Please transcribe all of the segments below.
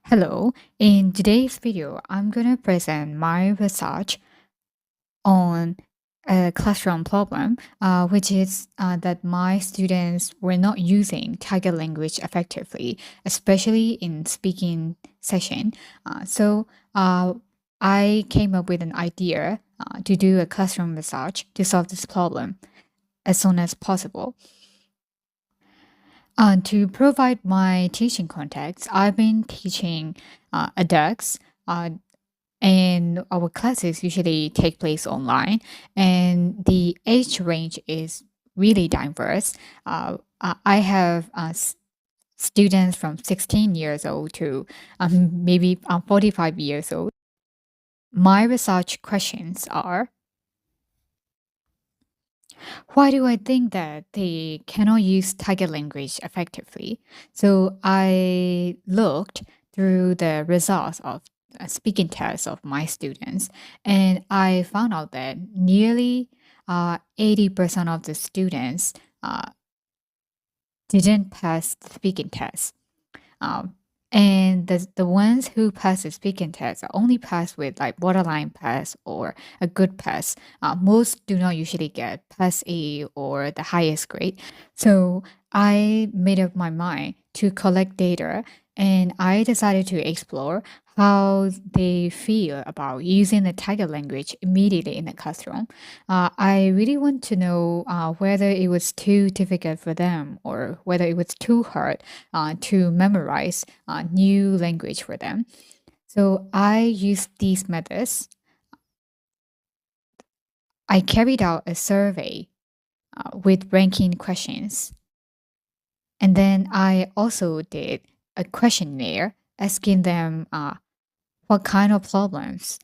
Hello, in today's video, I'm going to present my research on a classroom problem, which is that my students were not using target language effectively, especially in speaking session. So I came up with an idea to do a classroom research to solve this problem as soon as possible. To provide my teaching context, I've been teaching adults, uh, and our classes usually take place online, and the age range is really diverse. I have students from 16 years old to maybe 45 years old. My research questions are: why do I think that they cannot use target language effectively? So I looked through the results of speaking tests of my students, and I found out that nearly 80% of the students uh, didn't pass the speaking test. Um, and the ones who pass the speaking test are only pass with like borderline pass or a good pass. Most do not usually get pass A or the highest grade. So I made up my mind to collect data, and I decided to explore how they feel about using the target language immediately in the classroom. I really want to know whether it was too difficult for them or whether it was too hard to memorize new language for them. So I used these methods. I carried out a survey with ranking questions. And then I also did a questionnaire asking them what kind of problems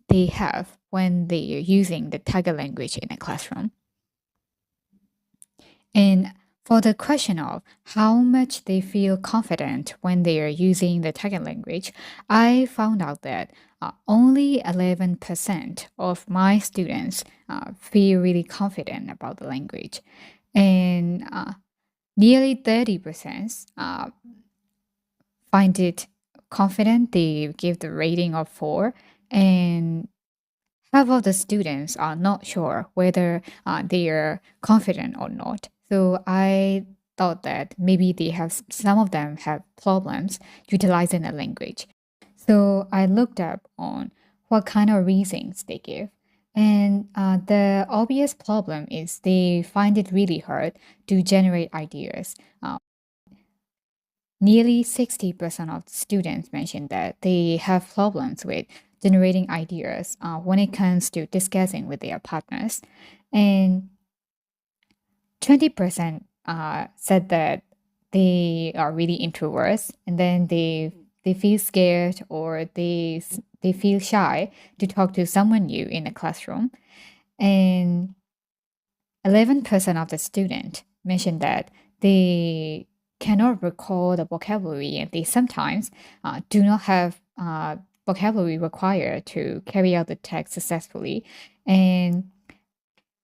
they have when they are using the target language in a classroom. And for the question of how much they feel confident when they are using the target language, I found out that only 11% of my students feel really confident about the language. And nearly 30% find it confident. They give the rating of 4. And half of the students are not sure whether they are confident or not. So I thought that maybe some of them have problems utilizing the language. So I looked up on what kind of reasons they give. And the obvious problem is they find it really hard to generate ideas. Nearly 60% of students mentioned that they have problems with generating ideas when it comes to discussing with their partners. And 20% said that they are really introverts, and then they feel scared or they feel shy to talk to someone new in a classroom. And 11% of the student mentioned that they cannot recall the vocabulary, and they sometimes do not have vocabulary required to carry out the text successfully. And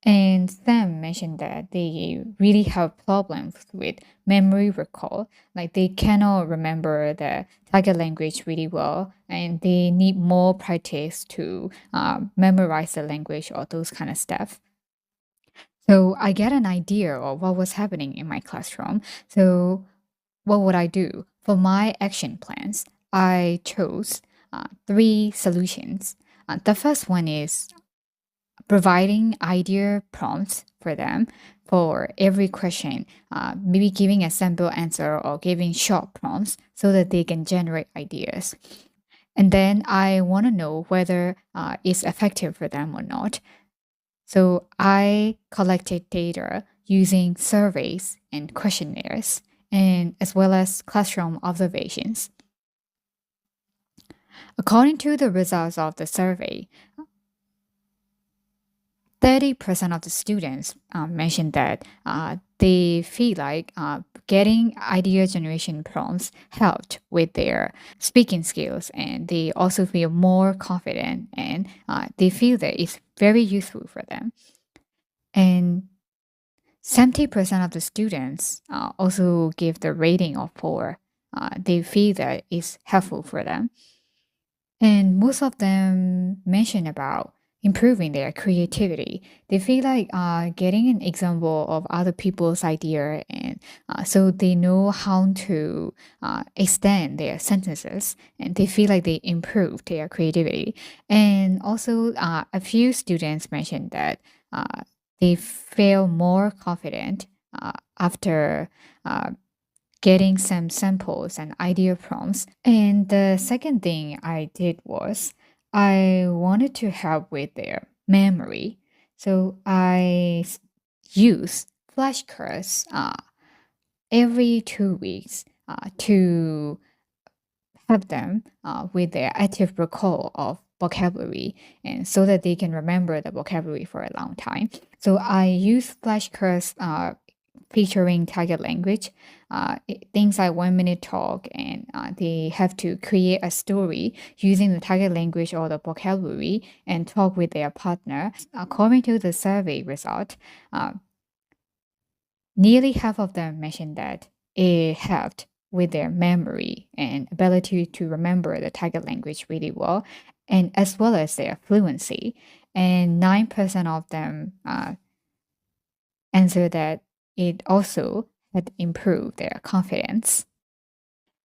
Sam mentioned that they really have problems with memory recall. Like they cannot remember the target language really well, and they need more practice to memorize the language or those kind of stuff. So I get an idea of what was happening in my classroom. So what would I do? For my action plans, I chose 3 solutions. The first one is providing idea prompts for them for every question, maybe giving a sample answer or giving short prompts so that they can generate ideas. And then I want to know whether it's effective for them or not. So I collected data using surveys and questionnaires, and as well as classroom observations. According to the results of the survey, 30% of the students mentioned that they feel like getting idea generation prompts helped with their speaking skills, and they also feel more confident, and they feel that it's very useful for them. And 70% of the students also give the rating of 4. they feel that it's helpful for them. And most of them mention about improving their creativity. They feel like getting an example of other people's idea, and so they know how to extend their sentences, and they feel like they improve their creativity. And also, a few students mentioned that they feel more confident after getting some samples and idea prompts. And the second thing I did was I wanted to help with their memory. So use flashcards every 2 weeks to help them with their active recall of vocabulary, and so that they can remember the vocabulary for a long time. So I use flashcards featuring target language, things like 1 minute talk, and they have to create a story using the target language or the vocabulary and talk with their partner. According to the survey result, uh, nearly half of them mentioned that it helped with their memory and ability to remember the target language really well, and as well as their fluency. And 9% of them answered that it also had improved their confidence.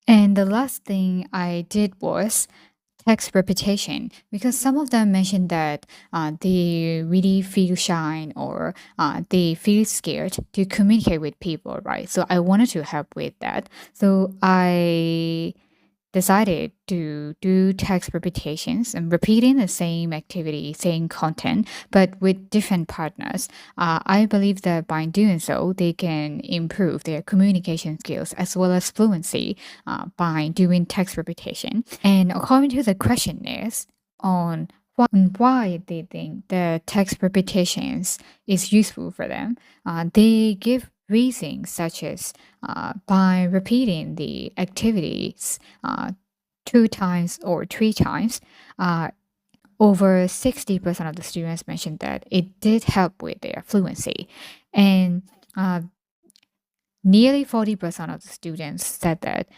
And the last thing I did was text repetition, because some of them mentioned that they really feel shy, or they feel scared to communicate with people, right? So I wanted to help with that. So I decided to do text repetitions and repeating the same activity, same content, but with different partners. I believe that by doing so, they can improve their communication skills as well as fluency by doing text repetition. And according to the questionnaires on why they think the text repetitions is useful for them, they give reasons such as by repeating the activities 2 times or 3 times, over 60% of the students mentioned that it did help with their fluency. And nearly 40% of the students said that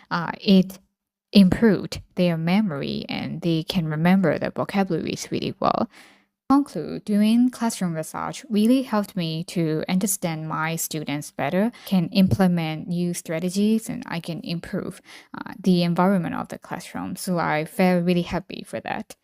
it improved their memory and they can remember the vocabularies really well. Conclude, doing classroom research really helped me to understand my students better, can implement new strategies, and I can improve the environment of the classroom. So I felt really happy for that.